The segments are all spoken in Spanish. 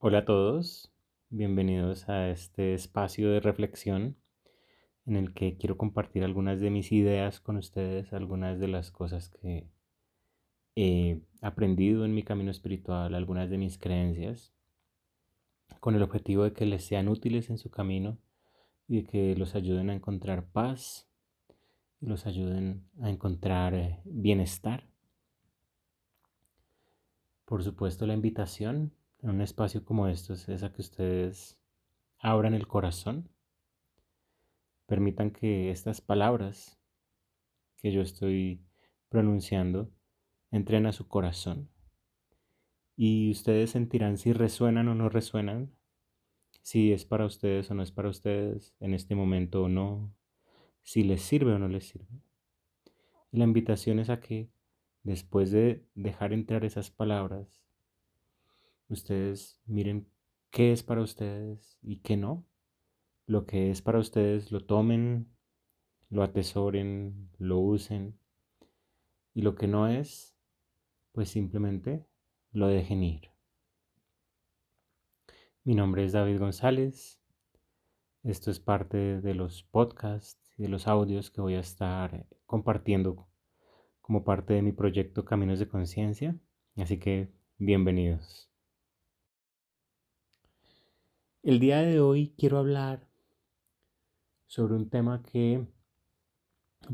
Hola a todos, bienvenidos a este espacio de reflexión en el que quiero compartir algunas de mis ideas con ustedes, algunas de las cosas que he aprendido en mi camino espiritual, algunas de mis creencias, con el objetivo de que les sean útiles en su camino y de que los ayuden a encontrar paz y los ayuden a encontrar bienestar. Por supuesto, la invitación en un espacio como estos es a que ustedes abran el corazón. Permitan que estas palabras que yo estoy pronunciando entren a su corazón y ustedes sentirán si resuenan o no resuenan, si es para ustedes o no es para ustedes en este momento o no, si les sirve o no les sirve. Y la invitación es a que después de dejar entrar esas palabras, ustedes miren qué es para ustedes y qué no. Lo que es para ustedes lo tomen, lo atesoren, lo usen, y lo que no es, pues simplemente lo dejen ir. Mi nombre es David González. Esto es parte de los podcasts y de los audios que voy a estar compartiendo como parte de mi proyecto Caminos de Conciencia. Así que bienvenidos. El día de hoy quiero hablar sobre un tema que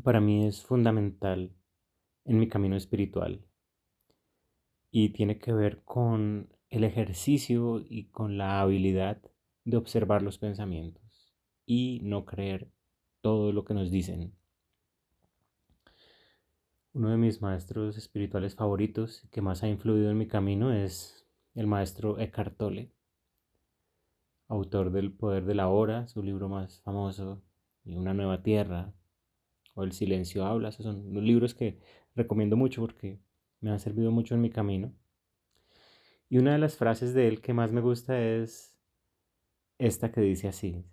para mí es fundamental en mi camino espiritual y tiene que ver con el ejercicio y con la habilidad de observar los pensamientos y no creer todo lo que nos dicen. Uno de mis maestros espirituales favoritos que más ha influido en mi camino es el maestro Eckhart Tolle, autor del Poder de la Hora, su libro más famoso, y Una Nueva Tierra, o El Silencio Habla. Esos son los libros que recomiendo mucho porque me han servido mucho en mi camino. Y una de las frases de él que más me gusta es esta que dice así: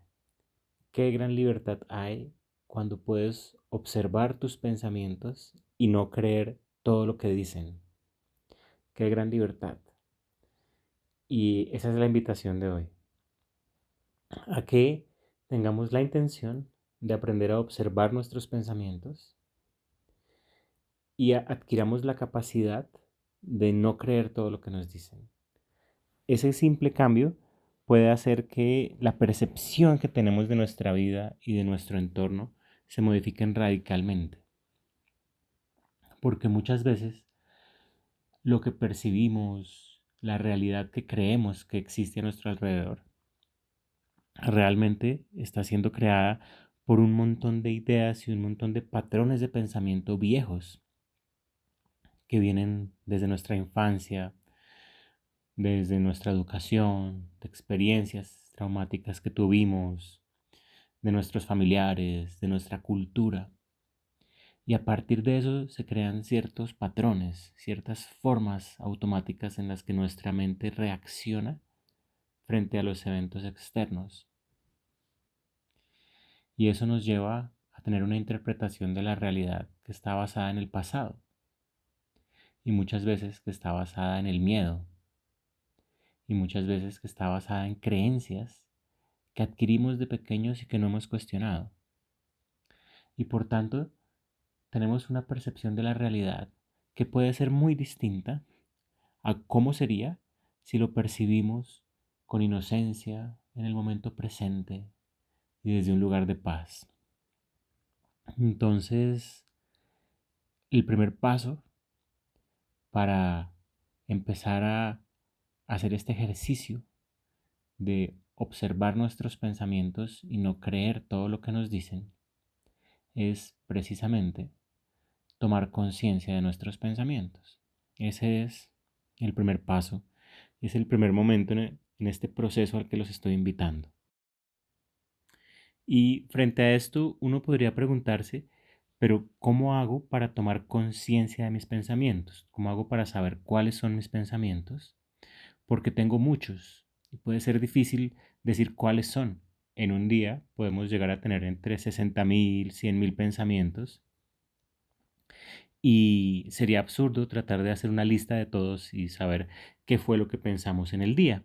qué gran libertad hay cuando puedes observar tus pensamientos y no creer todo lo que dicen. Qué gran libertad. Y esa es la invitación de hoy, a que tengamos la intención de aprender a observar nuestros pensamientos y adquiramos la capacidad de no creer todo lo que nos dicen. Ese simple cambio puede hacer que la percepción que tenemos de nuestra vida y de nuestro entorno se modifiquen radicalmente. Porque muchas veces lo que percibimos, la realidad que creemos que existe a nuestro alrededor, realmente está siendo creada por un montón de ideas y un montón de patrones de pensamiento viejos que vienen desde nuestra infancia, desde nuestra educación, de experiencias traumáticas que tuvimos, de nuestros familiares, de nuestra cultura. Y a partir de eso se crean ciertos patrones, ciertas formas automáticas en las que nuestra mente reacciona frente a los eventos externos. Y eso nos lleva a tener una interpretación de la realidad que está basada en el pasado y muchas veces que está basada en el miedo y muchas veces que está basada en creencias que adquirimos de pequeños y que no hemos cuestionado. Y por tanto, tenemos una percepción de la realidad que puede ser muy distinta a cómo sería si lo percibimos con inocencia en el momento presente y desde un lugar de paz. Entonces, el primer paso para empezar a hacer este ejercicio de observar nuestros pensamientos y no creer todo lo que nos dicen es precisamente tomar conciencia de nuestros pensamientos. Ese es el primer paso, es el primer momento en este proceso al que los estoy invitando. Y frente a esto, uno podría preguntarse, pero ¿cómo hago para tomar conciencia de mis pensamientos? ¿Cómo hago para saber cuáles son mis pensamientos? Porque tengo muchos y puede ser difícil decir cuáles son. En un día podemos llegar a tener entre 60.000, 100.000 pensamientos y sería absurdo tratar de hacer una lista de todos y saber qué fue lo que pensamos en el día.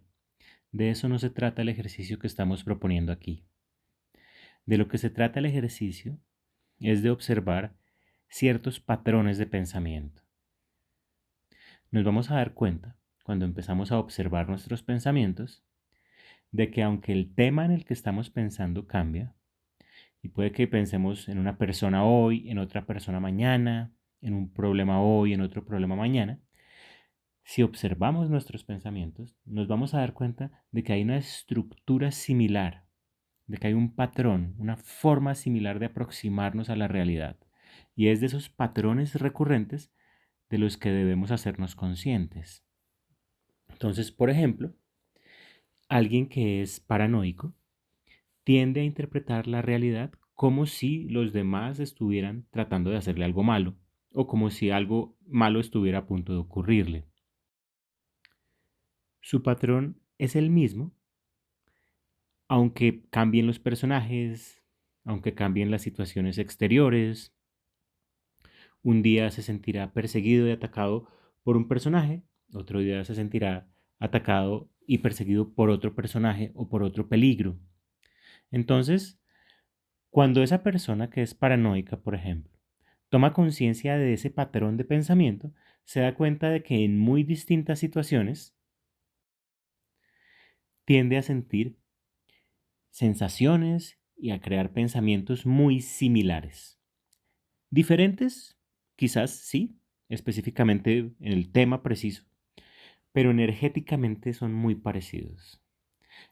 De eso no se trata el ejercicio que estamos proponiendo aquí. De lo que se trata el ejercicio es de observar ciertos patrones de pensamiento. Nos vamos a dar cuenta, cuando empezamos a observar nuestros pensamientos, de que aunque el tema en el que estamos pensando cambia, y puede que pensemos en una persona hoy, en otra persona mañana, en un problema hoy, en otro problema mañana, si observamos nuestros pensamientos, nos vamos a dar cuenta de que hay una estructura similar, de que hay un patrón, una forma similar de aproximarnos a la realidad. Y es de esos patrones recurrentes de los que debemos hacernos conscientes. Entonces, por ejemplo, alguien que es paranoico tiende a interpretar la realidad como si los demás estuvieran tratando de hacerle algo malo o como si algo malo estuviera a punto de ocurrirle. Su patrón es el mismo, aunque cambien los personajes, aunque cambien las situaciones exteriores. Un día se sentirá perseguido y atacado por un personaje, otro día se sentirá atacado y perseguido por otro personaje o por otro peligro. Entonces, cuando esa persona que es paranoica, por ejemplo, toma conciencia de ese patrón de pensamiento, se da cuenta de que en muy distintas situaciones tiende a sentir sensaciones y a crear pensamientos muy similares. Diferentes, quizás sí, específicamente en el tema preciso, pero energéticamente son muy parecidos.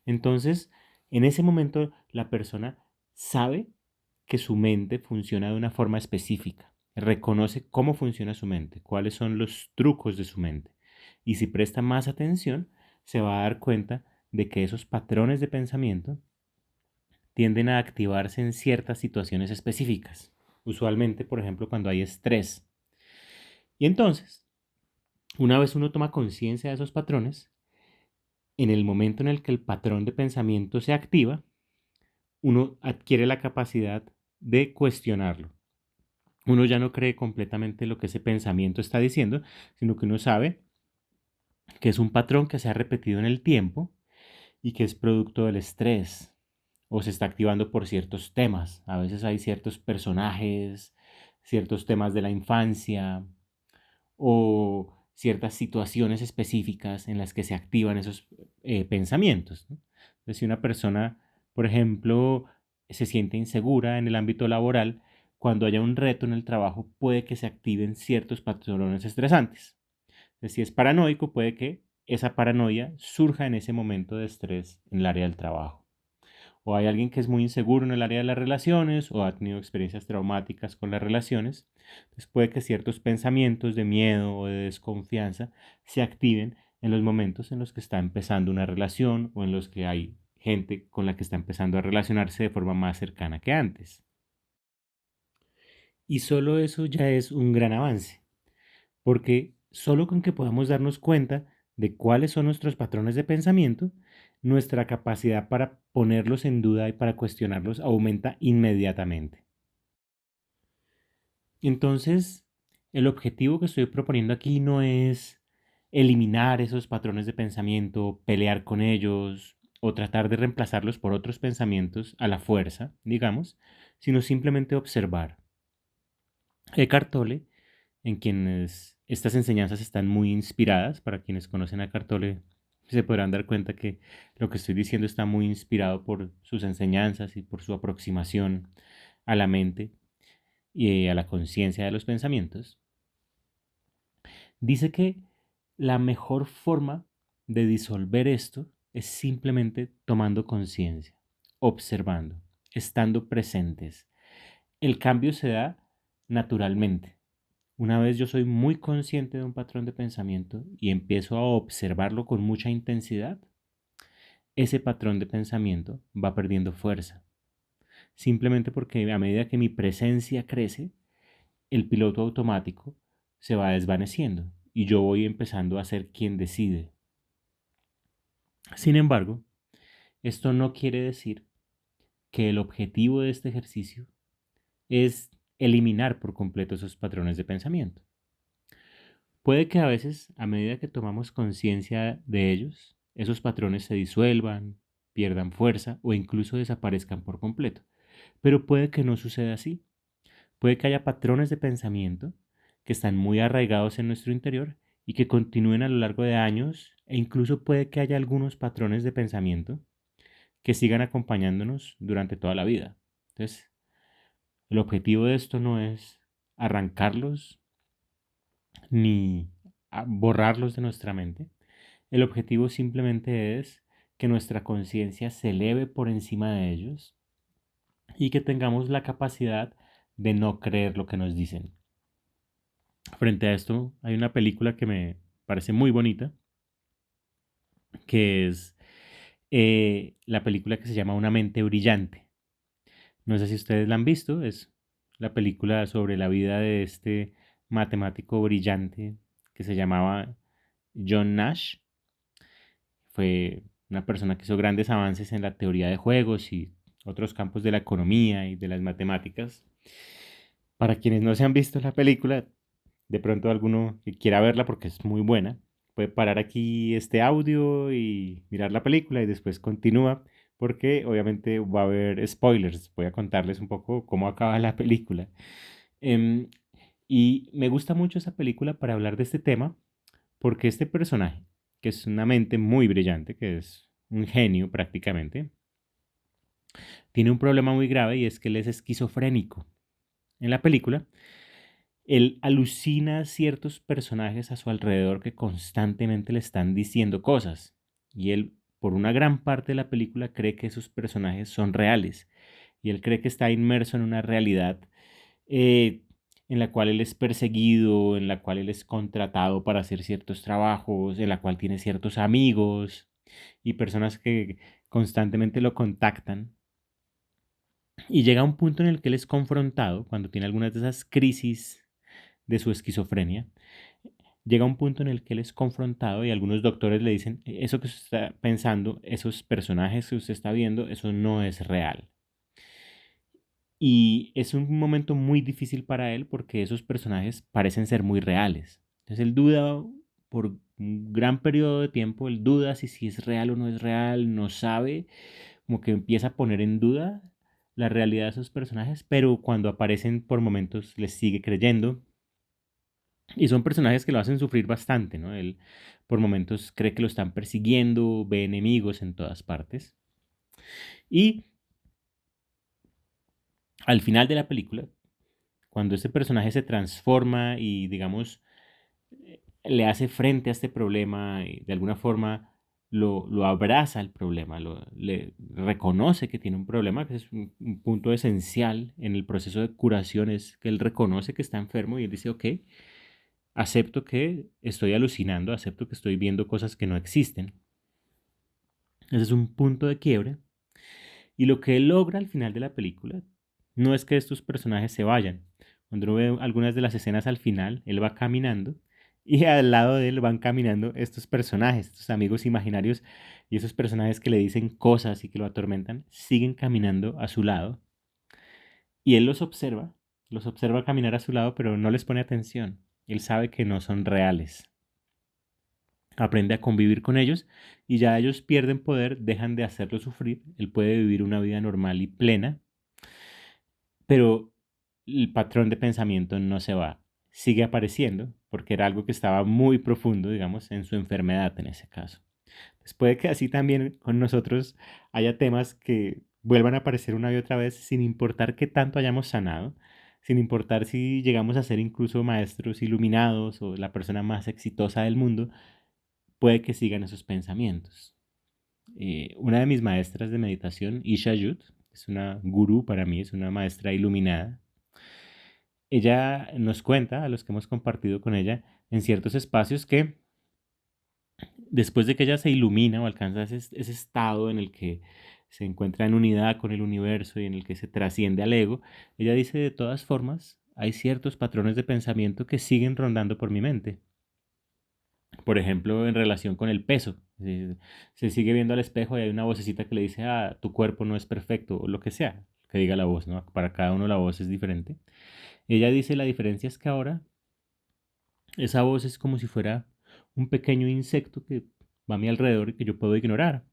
Entonces, en ese momento la persona sabe que su mente funciona de una forma específica, reconoce cómo funciona su mente, cuáles son los trucos de su mente. Y si presta más atención, se va a dar cuenta de que esos patrones de pensamiento tienden a activarse en ciertas situaciones específicas, usualmente, por ejemplo, cuando hay estrés. Y entonces, una vez uno toma conciencia de esos patrones, en el momento en el que el patrón de pensamiento se activa, uno adquiere la capacidad de cuestionarlo. Uno ya no cree completamente lo que ese pensamiento está diciendo, sino que uno sabe que es un patrón que se ha repetido en el tiempo y que es producto del estrés o se está activando por ciertos temas. A veces hay ciertos personajes, ciertos temas de la infancia o ciertas situaciones específicas en las que se activan esos pensamientos, ¿no? Entonces, si una persona, por ejemplo, se siente insegura en el ámbito laboral, cuando haya un reto en el trabajo puede que se activen ciertos patrones estresantes. Entonces, si es paranoico, puede que esa paranoia surja en ese momento de estrés en el área del trabajo. O hay alguien que es muy inseguro en el área de las relaciones o ha tenido experiencias traumáticas con las relaciones. Entonces puede que ciertos pensamientos de miedo o de desconfianza se activen en los momentos en los que está empezando una relación o en los que hay gente con la que está empezando a relacionarse de forma más cercana que antes. Y solo eso ya es un gran avance, porque solo con que podamos darnos cuenta de cuáles son nuestros patrones de pensamiento, nuestra capacidad para ponerlos en duda y para cuestionarlos aumenta inmediatamente. Entonces, el objetivo que estoy proponiendo aquí no es eliminar esos patrones de pensamiento, pelear con ellos o tratar de reemplazarlos por otros pensamientos a la fuerza, digamos, sino simplemente observar. Eckhart Tolle, en quienes estas enseñanzas están muy inspiradas, para quienes conocen a Eckhart Tolle, se podrán dar cuenta que lo que estoy diciendo está muy inspirado por sus enseñanzas y por su aproximación a la mente y a la conciencia de los pensamientos. Dice que la mejor forma de disolver esto es simplemente tomando conciencia, observando, estando presentes. El cambio se da naturalmente. Una vez yo soy muy consciente de un patrón de pensamiento y empiezo a observarlo con mucha intensidad, ese patrón de pensamiento va perdiendo fuerza. Simplemente porque a medida que mi presencia crece, el piloto automático se va desvaneciendo y yo voy empezando a ser quien decide. Sin embargo, esto no quiere decir que el objetivo de este ejercicio es eliminar por completo esos patrones de pensamiento. Puede que a veces, a medida que tomamos conciencia de ellos, esos patrones se disuelvan, pierdan fuerza o incluso desaparezcan por completo. Pero puede que no suceda así. Puede que haya patrones de pensamiento que están muy arraigados en nuestro interior y que continúen a lo largo de años e incluso puede que haya algunos patrones de pensamiento que sigan acompañándonos durante toda la vida. Entonces, el objetivo de esto no es arrancarlos ni borrarlos de nuestra mente. El objetivo simplemente es que nuestra conciencia se eleve por encima de ellos y que tengamos la capacidad de no creer lo que nos dicen. Frente a esto, hay una película que me parece muy bonita, que es la película que se llama Una mente brillante. No sé si ustedes la han visto, es la película sobre la vida de este matemático brillante que se llamaba John Nash. Fue una persona que hizo grandes avances en la teoría de juegos y otros campos de la economía y de las matemáticas. Para quienes no se han visto la película, de pronto alguno que quiera verla porque es muy buena, puede parar aquí este audio y mirar la película y después continúa porque obviamente va a haber spoilers. Voy a contarles un poco cómo acaba la película. Em, y me gusta mucho esa película para hablar de este tema porque este personaje, que es una mente muy brillante, que es un genio prácticamente, tiene un problema muy grave y es que él es esquizofrénico. En la película, él alucina ciertos personajes a su alrededor que constantemente le están diciendo cosas. Y él, por una gran parte de la película, cree que esos personajes son reales. Y él cree que está inmerso en una realidad eh, en la cual él es perseguido, en la cual él es contratado para hacer ciertos trabajos, en la cual tiene ciertos amigos y personas que constantemente lo contactan. Y llega un punto en el que él es confrontado, cuando tiene algunas de esas crisis de su esquizofrenia, llega un punto en el que él es confrontado y algunos doctores le dicen, eso que usted está pensando, esos personajes que usted está viendo, eso no es real. Y es un momento muy difícil para él porque esos personajes parecen ser muy reales. Entonces él duda por un gran periodo de tiempo, él duda si es real o no es real, no sabe, como que empieza a poner en duda la realidad de esos personajes, pero cuando aparecen por momentos les sigue creyendo. Y son personajes que lo hacen sufrir bastante, ¿no? Él por momentos cree que lo están persiguiendo, ve enemigos en todas partes. Y al final de la película, cuando ese personaje se transforma y, digamos, le hace frente a este problema y de alguna forma lo abraza el problema, le reconoce que tiene un problema, que es un punto esencial en el proceso de curación, es que él reconoce que está enfermo y él dice, ok, acepto que estoy alucinando, acepto que estoy viendo cosas que no existen. Ese es un punto de quiebre. Y lo que él logra al final de la película no es que estos personajes se vayan. Cuando uno ve algunas de las escenas al final, él va caminando y al lado de él van caminando estos personajes, estos amigos imaginarios y esos personajes que le dicen cosas y que lo atormentan, siguen caminando a su lado. Y él los observa caminar a su lado, pero no les pone atención. Él sabe que no son reales. Aprende a convivir con ellos y ya ellos pierden poder, dejan de hacerlo sufrir, él puede vivir una vida normal y plena, pero el patrón de pensamiento no se va, sigue apareciendo porque era algo que estaba muy profundo, digamos, en su enfermedad en ese caso. Pues puede que así también con nosotros haya temas que vuelvan a aparecer una y otra vez sin importar qué tanto hayamos sanado, sin importar si llegamos a ser incluso maestros iluminados o la persona más exitosa del mundo, puede que sigan esos pensamientos. Una de mis maestras de meditación, Isha Yud, es una gurú para mí, es una maestra iluminada. Ella nos cuenta, a los que hemos compartido con ella, en ciertos espacios que después de que ella se ilumina o alcanza ese estado en el que se encuentra en unidad con el universo y en el que se trasciende al ego, ella dice de todas formas, hay ciertos patrones de pensamiento que siguen rondando por mi mente. Por ejemplo, en relación con el peso. Se sigue viendo al espejo y hay una vocecita que le dice, ah, tu cuerpo no es perfecto, o lo que sea, que diga la voz, ¿no? Para cada uno la voz es diferente. Ella dice, la diferencia es que ahora esa voz es como si fuera un pequeño insecto que va a mi alrededor y que yo puedo ignorar,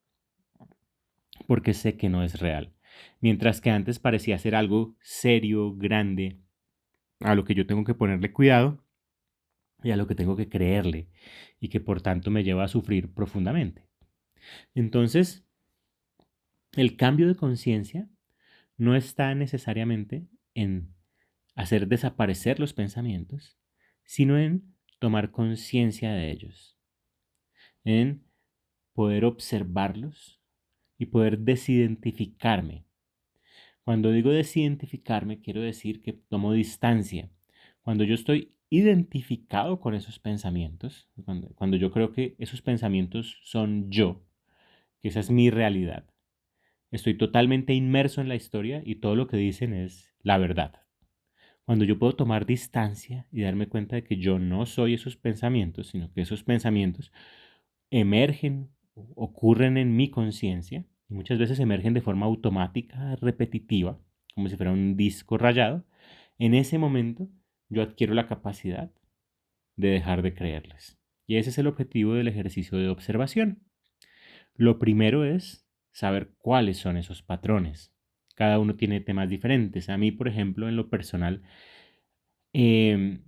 porque sé que no es real. Mientras que antes parecía ser algo serio, grande, a lo que yo tengo que ponerle cuidado y a lo que tengo que creerle, y que por tanto me lleva a sufrir profundamente. Entonces, el cambio de conciencia no está necesariamente en hacer desaparecer los pensamientos, sino en tomar conciencia de ellos, en poder observarlos y poder desidentificarme. Cuando digo desidentificarme, quiero decir que tomo distancia. Cuando yo estoy identificado con esos pensamientos, cuando yo creo que esos pensamientos son yo, que esa es mi realidad, estoy totalmente inmerso en la historia y todo lo que dicen es la verdad. Cuando yo puedo tomar distancia y darme cuenta de que yo no soy esos pensamientos, sino que esos pensamientos emergen, ocurren en mi conciencia y muchas veces emergen de forma automática, repetitiva, como si fuera un disco rayado, en ese momento yo adquiero la capacidad de dejar de creerles. Y ese es el objetivo del ejercicio de observación. Lo primero es saber cuáles son esos patrones. Cada uno tiene temas diferentes. A mí, por ejemplo, en lo personal, em,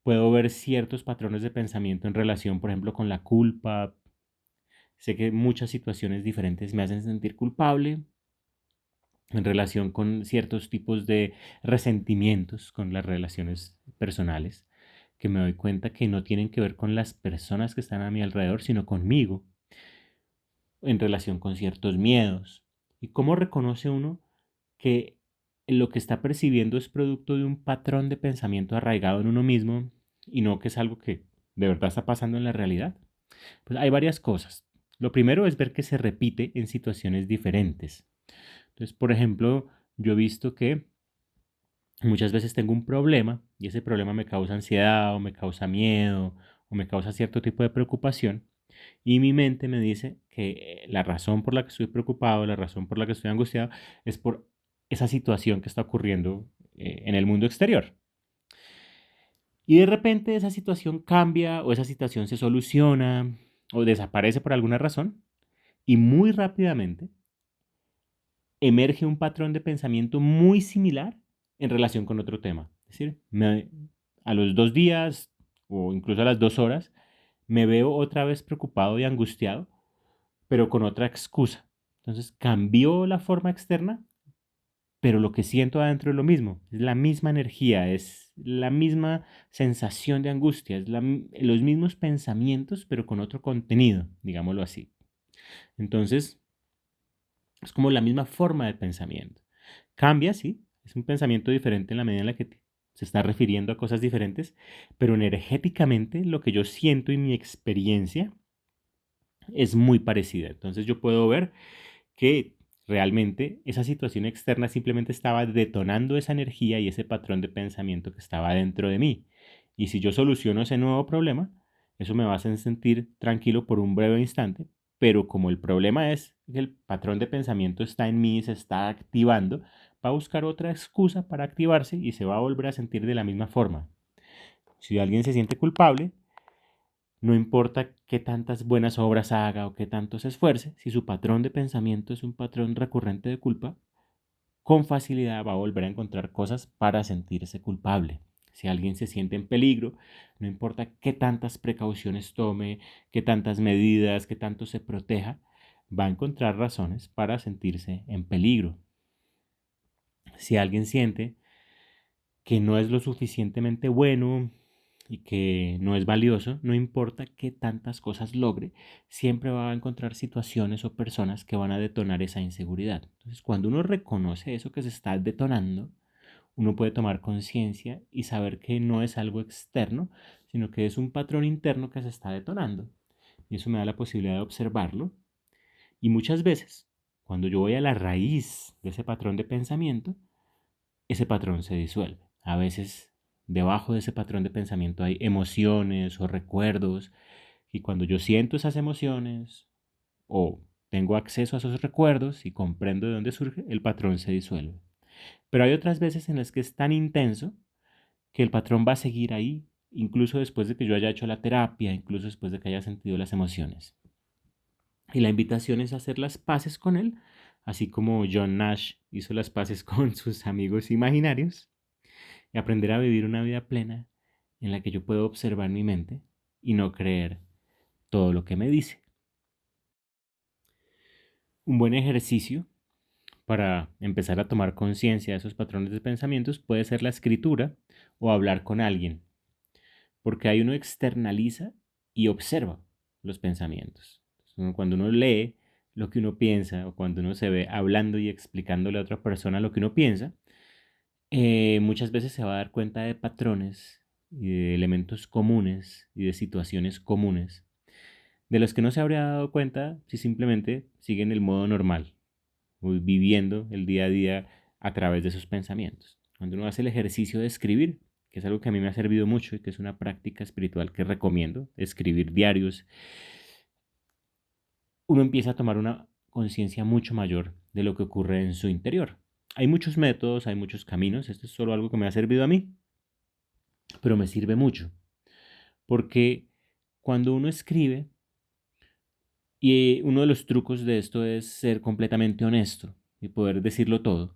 puedo ver ciertos patrones de pensamiento en relación, por ejemplo, con la culpa. Sé que muchas situaciones diferentes me hacen sentir culpable en relación con ciertos tipos de resentimientos con las relaciones personales, que me doy cuenta que no tienen que ver con las personas que están a mi alrededor, sino conmigo, en relación con ciertos miedos. ¿Y cómo reconoce uno que lo que está percibiendo es producto de un patrón de pensamiento arraigado en uno mismo y no que es algo que de verdad está pasando en la realidad? Pues hay varias cosas. Lo primero es ver que se repite en situaciones diferentes. Entonces, por ejemplo, yo he visto que muchas veces tengo un problema y ese problema me causa ansiedad o me causa miedo o me causa cierto tipo de preocupación y mi mente me dice que la razón por la que estoy preocupado, la razón por la que estoy angustiado es por esa situación que está ocurriendo en el mundo exterior. Y de repente esa situación cambia o esa situación se soluciona o desaparece por alguna razón y muy rápidamente emerge un patrón de pensamiento muy similar en relación con otro tema. Es decir, a los 2 días o incluso a las 2 horas me veo otra vez preocupado y angustiado, pero con otra excusa. Entonces cambió la forma externa, pero lo que siento adentro es lo mismo. Es la misma energía, es la misma sensación de angustia, los mismos pensamientos, pero con otro contenido, digámoslo así. Entonces, es como la misma forma de pensamiento. Cambia, sí, es un pensamiento diferente en la medida en la que se está refiriendo a cosas diferentes, pero energéticamente lo que yo siento y mi experiencia es muy parecida. Entonces yo puedo ver que realmente esa situación externa simplemente estaba detonando esa energía y ese patrón de pensamiento que estaba dentro de mí. Y si yo soluciono ese nuevo problema, eso me va a hacer sentir tranquilo por un breve instante, pero como el problema es que el patrón de pensamiento está en mí y se está activando, va a buscar otra excusa para activarse y se va a volver a sentir de la misma forma. Si alguien se siente culpable, no importa qué tantas buenas obras haga o qué tanto se esfuerce, si su patrón de pensamiento es un patrón recurrente de culpa, con facilidad va a volver a encontrar cosas para sentirse culpable. Si alguien se siente en peligro, no importa qué tantas precauciones tome, qué tantas medidas, qué tanto se proteja, va a encontrar razones para sentirse en peligro. Si alguien siente que no es lo suficientemente bueno y que no es valioso, no importa qué tantas cosas logre, siempre va a encontrar situaciones o personas que van a detonar esa inseguridad. Entonces, cuando uno reconoce eso que se está detonando, uno puede tomar conciencia y saber que no es algo externo, sino que es un patrón interno que se está detonando. Y eso me da la posibilidad de observarlo. Y muchas veces, cuando yo voy a la raíz de ese patrón de pensamiento, ese patrón se disuelve. A veces debajo de ese patrón de pensamiento hay emociones o recuerdos y cuando yo siento esas emociones o tengo acceso a esos recuerdos y comprendo de dónde surge, el patrón se disuelve. Pero hay otras veces en las que es tan intenso que el patrón va a seguir ahí, incluso después de que yo haya hecho la terapia, incluso después de que haya sentido las emociones. Y la invitación es hacer las paces con él, así como John Nash hizo las paces con sus amigos imaginarios, y aprender a vivir una vida plena en la que yo puedo observar mi mente y no creer todo lo que me dice. Un buen ejercicio para empezar a tomar conciencia de esos patrones de pensamientos puede ser la escritura o hablar con alguien, porque ahí uno externaliza y observa los pensamientos. Cuando uno lee lo que uno piensa o cuando uno se ve hablando y explicándole a otra persona lo que uno piensa, muchas veces se va a dar cuenta de patrones y de elementos comunes y de situaciones comunes de los que no se habría dado cuenta si simplemente sigue en el modo normal, viviendo el día a día a través de sus pensamientos. Cuando uno hace el ejercicio de escribir, que es algo que a mí me ha servido mucho y que es una práctica espiritual que recomiendo, escribir diarios, uno empieza a tomar una conciencia mucho mayor de lo que ocurre en su interior. Hay muchos métodos, hay muchos caminos, esto es solo algo que me ha servido a mí, pero me sirve mucho, porque cuando uno escribe, y uno de los trucos de esto es ser completamente honesto y poder decirlo todo.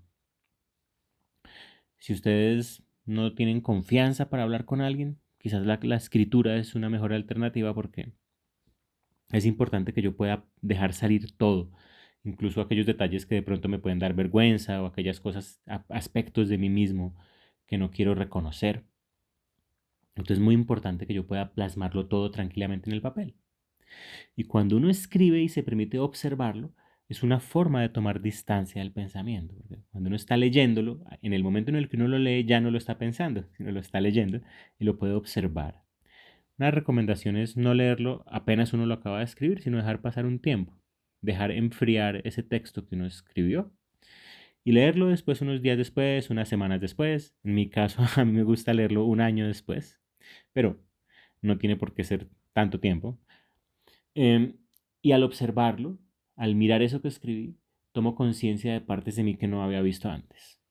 Si ustedes no tienen confianza para hablar con alguien, quizás la escritura es una mejor alternativa porque es importante que yo pueda dejar salir todo, incluso aquellos detalles que de pronto me pueden dar vergüenza o aquellas cosas, aspectos de mí mismo que no quiero reconocer. Entonces es muy importante que yo pueda plasmarlo todo tranquilamente en el papel. Y cuando uno escribe y se permite observarlo, es una forma de tomar distancia del pensamiento. Porque cuando uno está leyéndolo, en el momento en el que uno lo lee ya no lo está pensando, sino lo está leyendo y lo puede observar. Una recomendación es no leerlo apenas uno lo acaba de escribir, sino dejar pasar un tiempo, dejar enfriar ese texto que uno escribió y leerlo después unos días después, unas semanas después. En mi caso, a mí me gusta leerlo un año después, pero no tiene por qué ser tanto tiempo. Em, y al observarlo, al mirar eso que escribí, tomo conciencia de partes de mí que no había visto antes.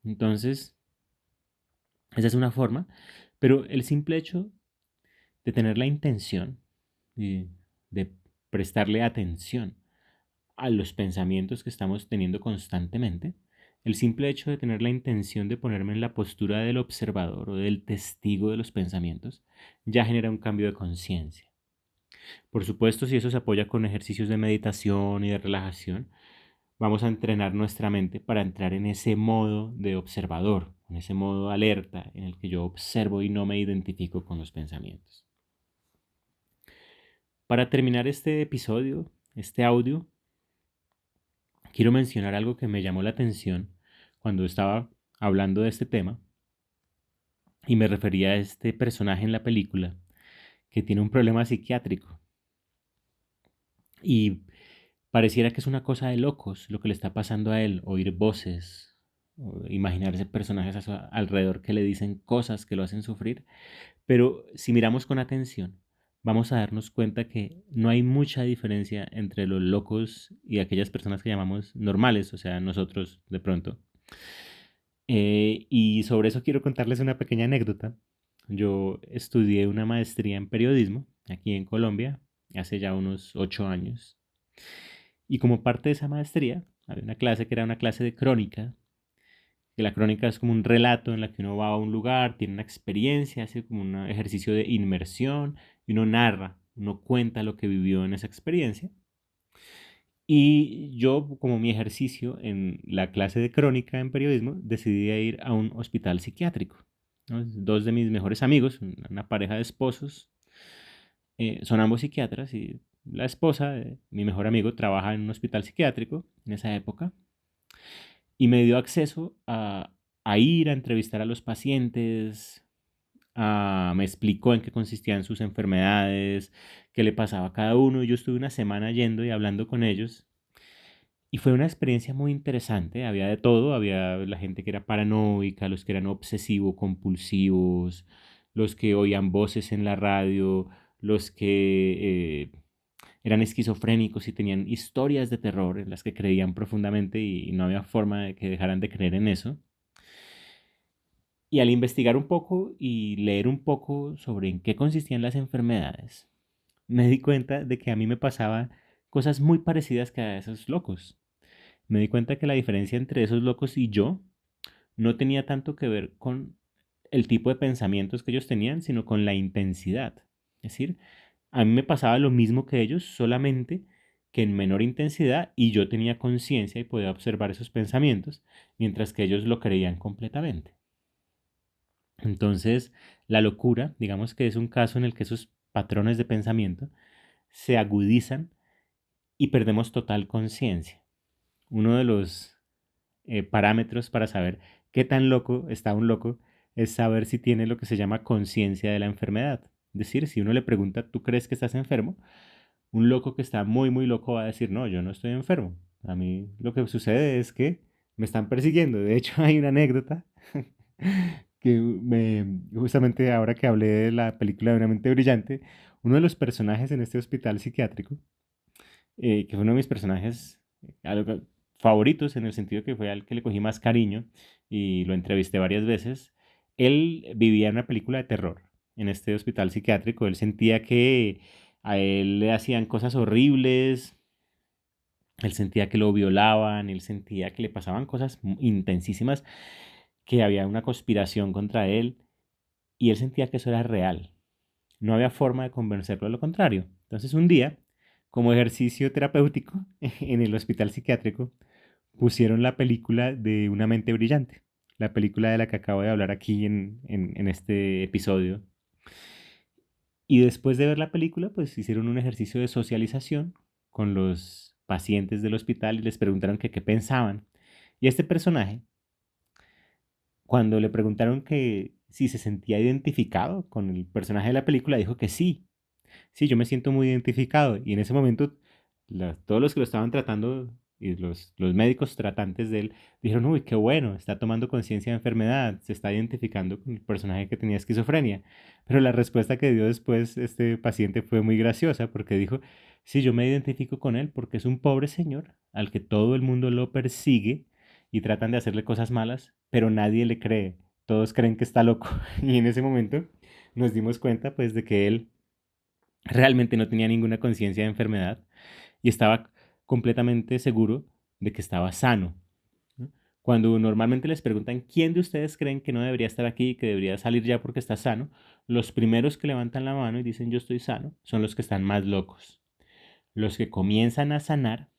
Entonces, esa es una forma, pero el simple hecho de tener la intención y de prestarle atención a los pensamientos que estamos teniendo constantemente, el simple hecho de tener la intención de ponerme en la postura del observador o del testigo de los pensamientos, ya genera un cambio de conciencia. Por supuesto, si eso se apoya con ejercicios de meditación y de relajación, vamos a entrenar nuestra mente para entrar en ese modo de observador, en ese modo alerta en el que yo observo y no me identifico con los pensamientos. Para terminar este episodio, este audio, quiero mencionar algo que me llamó la atención cuando estaba hablando de este tema y me refería a este personaje en la película que tiene un problema psiquiátrico y pareciera que es una cosa de locos lo que le está pasando a él, oír voces, o imaginarse personajes a su alrededor que le dicen cosas que lo hacen sufrir, pero si miramos con atención, vamos a darnos cuenta que no hay mucha diferencia entre los locos y aquellas personas que llamamos normales, o sea, nosotros de pronto. Y sobre eso quiero contarles una pequeña anécdota. Yo estudié una maestría en periodismo aquí en Colombia hace ya unos 8 años. Y como parte de esa maestría, había una clase que era una clase de crónica, que la crónica es como un relato en la que uno va a un lugar, tiene una experiencia, hace como un ejercicio de inmersión y uno narra, uno cuenta lo que vivió en esa experiencia. Y yo, como mi ejercicio en la clase de crónica en periodismo, decidí ir a un hospital psiquiátrico, ¿no? Dos de mis mejores amigos, una pareja de esposos, son ambos psiquiatras y la esposa de mi mejor amigo trabaja en un hospital psiquiátrico en esa época y me dio acceso a ir a entrevistar a los pacientes, me explicó en qué consistían sus enfermedades, qué le pasaba a cada uno. Yo estuve una semana yendo y hablando con ellos y fue una experiencia muy interesante. Había de todo, había la gente que era paranoica, los que eran obsesivo-compulsivos, los que oían voces en la radio, los que eran esquizofrénicos y tenían historias de terror en las que creían profundamente y no había forma de que dejaran de creer en eso. Y al investigar un poco y leer un poco sobre en qué consistían las enfermedades, me di cuenta de que a mí me pasaba cosas muy parecidas que a esos locos. Me di cuenta que la diferencia entre esos locos y yo no tenía tanto que ver con el tipo de pensamientos que ellos tenían, sino con la intensidad. Es decir, a mí me pasaba lo mismo que ellos, solamente que en menor intensidad y yo tenía conciencia y podía observar esos pensamientos, mientras que ellos lo creían completamente. Entonces, la locura, digamos que es un caso en el que esos patrones de pensamiento se agudizan y perdemos total conciencia. Uno de los parámetros para saber qué tan loco está un loco es saber si tiene lo que se llama conciencia de la enfermedad. Es decir, si uno le pregunta, ¿tú crees que estás enfermo? Un loco que está muy, muy loco va a decir, no, yo no estoy enfermo. A mí lo que sucede es que me están persiguiendo. De hecho, hay una anécdota justamente ahora que hablé de la película de Una mente brillante, uno de los personajes en este hospital psiquiátrico, que fue uno de mis personajes favoritos en el sentido que fue al que le cogí más cariño y lo entrevisté varias veces, él vivía en una película de terror en este hospital psiquiátrico. Él sentía que a él le hacían cosas horribles, él sentía que lo violaban, él sentía que le pasaban cosas intensísimas, que había una conspiración contra él y él sentía que eso era real. No había forma de convencerlo de lo contrario. Entonces un día, como ejercicio terapéutico, en el hospital psiquiátrico, pusieron la película de Una mente brillante, la película de la que acabo de hablar aquí en este episodio. Y después de ver la película, pues hicieron un ejercicio de socialización con los pacientes del hospital y les preguntaron que qué pensaban. Y este personaje, cuando le preguntaron que si se sentía identificado con el personaje de la película, dijo que sí. Sí, yo me siento muy identificado. Y en ese momento, todos los que lo estaban tratando y los médicos tratantes de él dijeron, uy, qué bueno, está tomando conciencia de enfermedad, se está identificando con el personaje que tenía esquizofrenia. Pero la respuesta que dio después este paciente fue muy graciosa porque dijo, sí, yo me identifico con él porque es un pobre señor al que todo el mundo lo persigue y tratan de hacerle cosas malas, pero nadie le cree. Todos creen que está loco. Y en ese momento nos dimos cuenta pues de que él realmente no tenía ninguna conciencia de enfermedad y estaba completamente seguro de que estaba sano. ¿No? Cuando normalmente les preguntan quién de ustedes creen que no debería estar aquí, que debería salir ya porque está sano, los primeros que levantan la mano y dicen yo estoy sano son los que están más locos. Los que comienzan a sanar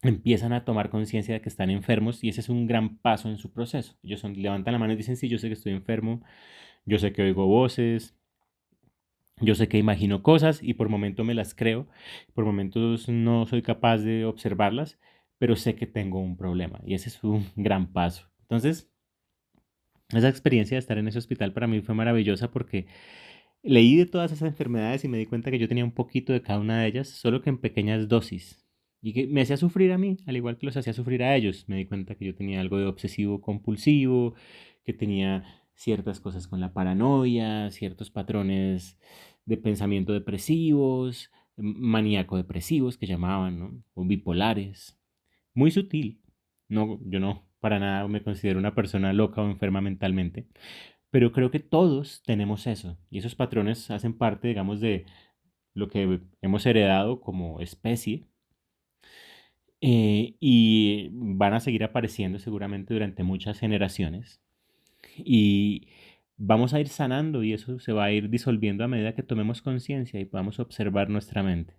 empiezan a tomar conciencia de que están enfermos y ese es un gran paso en su proceso. Ellos levantan la mano y dicen sí, yo sé que estoy enfermo, yo sé que oigo voces, yo sé que imagino cosas y por momentos me las creo, por momentos no soy capaz de observarlas, pero sé que tengo un problema y ese es un gran paso. Entonces, esa experiencia de estar en ese hospital para mí fue maravillosa porque leí de todas esas enfermedades y me di cuenta que yo tenía un poquito de cada una de ellas, solo que en pequeñas dosis. Y que me hacía sufrir a mí, al igual que los hacía sufrir a ellos. Me di cuenta que yo tenía algo de obsesivo compulsivo, que tenía ciertas cosas con la paranoia, ciertos patrones de pensamiento depresivos, maníaco depresivos que llamaban, ¿no? O bipolares. Muy sutil. No, yo no para nada me considero una persona loca o enferma mentalmente, pero creo que todos tenemos eso y esos patrones hacen parte, digamos, de lo que hemos heredado como especie y van a seguir apareciendo seguramente durante muchas generaciones y vamos a ir sanando y eso se va a ir disolviendo a medida que tomemos conciencia y podamos observar nuestra mente.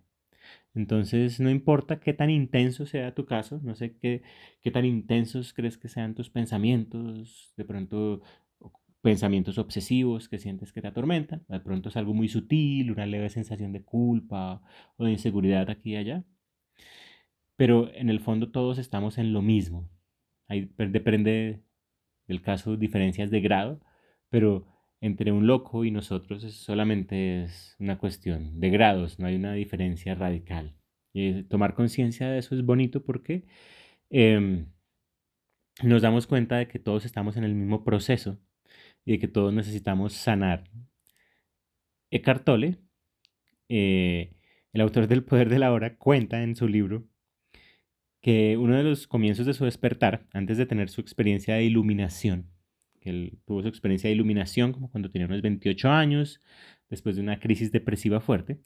Entonces, no importa qué tan intenso sea tu caso, no sé qué tan intensos crees que sean tus pensamientos, de pronto pensamientos obsesivos que sientes que te atormentan, de pronto es algo muy sutil, una leve sensación de culpa o de inseguridad aquí y allá, pero en el fondo todos estamos en lo mismo. Ahí depende del caso, diferencias de grado, pero entre un loco y nosotros solamente es una cuestión de grados, no hay una diferencia radical. Y tomar conciencia de eso es bonito porque em, nos damos cuenta de que todos estamos en el mismo proceso y de que todos necesitamos sanar. Eckhart Tolle, eh, el autor del Poder de la Hora, cuenta en su libro que uno de los comienzos de su despertar, antes de tener su experiencia de iluminación, que él tuvo su experiencia de iluminación como cuando tenía unos 28 años, después de una crisis depresiva fuerte,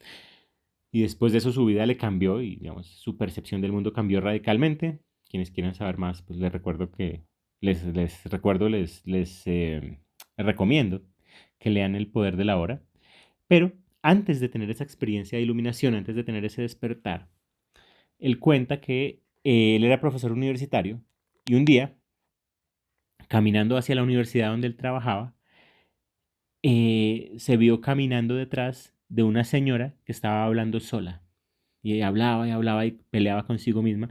Y después de eso su vida le cambió y, digamos, su percepción del mundo cambió radicalmente. Quienes quieran saber más, pues les recuerdo que, les recuerdo, les recomiendo que lean El poder de la hora. Pero antes de tener esa experiencia de iluminación, antes de tener ese despertar, él cuenta que él era profesor universitario y un día, caminando hacia la universidad donde él trabajaba, se vio caminando detrás de una señora que estaba hablando sola. Y hablaba y peleaba consigo misma.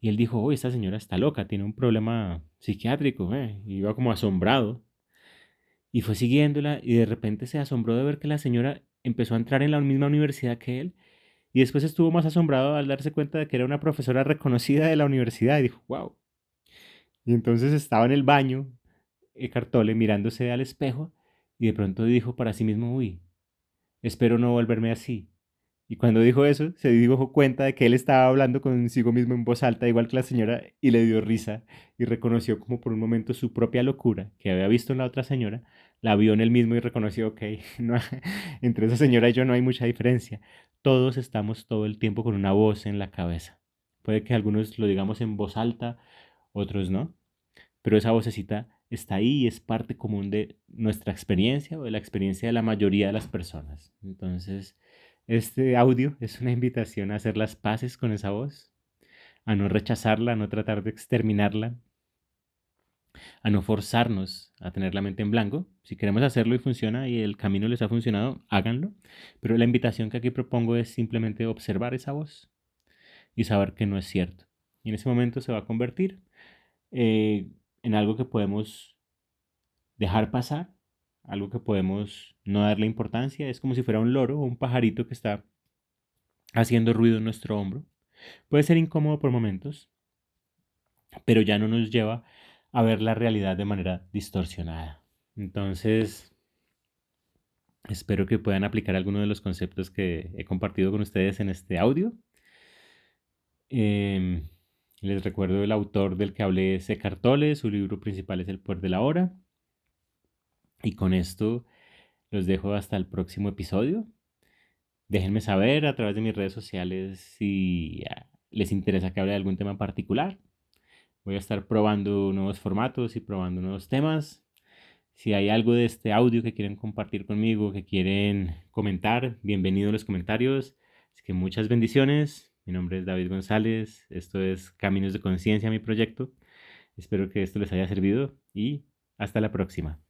Y él dijo, oh, esta señora está loca, tiene un problema psiquiátrico. Y iba como asombrado. Y fue siguiéndola y de repente se asombró de ver que la señora empezó a entrar en la misma universidad que él. Y después estuvo más asombrado al darse cuenta de que era una profesora reconocida de la universidad. Y dijo, wow. Y entonces estaba en el baño, Eckhart Tolle, mirándose al espejo. Y de pronto dijo para sí mismo, uy, espero no volverme así. Y cuando dijo eso, se dio cuenta de que él estaba hablando consigo mismo en voz alta, igual que la señora, y le dio risa y reconoció como por un momento su propia locura que había visto en la otra señora, la vio en él mismo y reconoció, ok, no, entre esa señora y yo no hay mucha diferencia. Todos estamos todo el tiempo con una voz en la cabeza. Puede que algunos lo digamos en voz alta, otros no, pero esa vocecita está ahí y es parte común de nuestra experiencia o de la experiencia de la mayoría de las personas. Entonces, este audio es una invitación a hacer las paces con esa voz, a no rechazarla, a no tratar de exterminarla, a no forzarnos a tener la mente en blanco. Si queremos hacerlo y funciona y el camino les ha funcionado, háganlo. Pero la invitación que aquí propongo es simplemente observar esa voz y saber que no es cierto. Y en ese momento se va a convertir eh, en algo que podemos dejar pasar, algo que podemos no darle importancia. Es como si fuera un loro o un pajarito que está haciendo ruido en nuestro hombro. Puede ser incómodo por momentos, pero ya no nos lleva a ver la realidad de manera distorsionada. Entonces, espero que puedan aplicar algunos de los conceptos que he compartido con ustedes en este audio. Em, Les recuerdo el autor del que hablé es Eckhart Tolle, su libro principal es El poder de la hora. Y con esto los dejo hasta el próximo episodio. Déjenme saber a través de mis redes sociales si les interesa que hable de algún tema en particular. Voy a estar probando nuevos formatos y probando nuevos temas. Si hay algo de este audio que quieren compartir conmigo, que quieren comentar, bienvenido a los comentarios. Así que muchas bendiciones. Mi nombre es David González. Esto es Caminos de Conciencia, mi proyecto. Espero que esto les haya servido y hasta la próxima.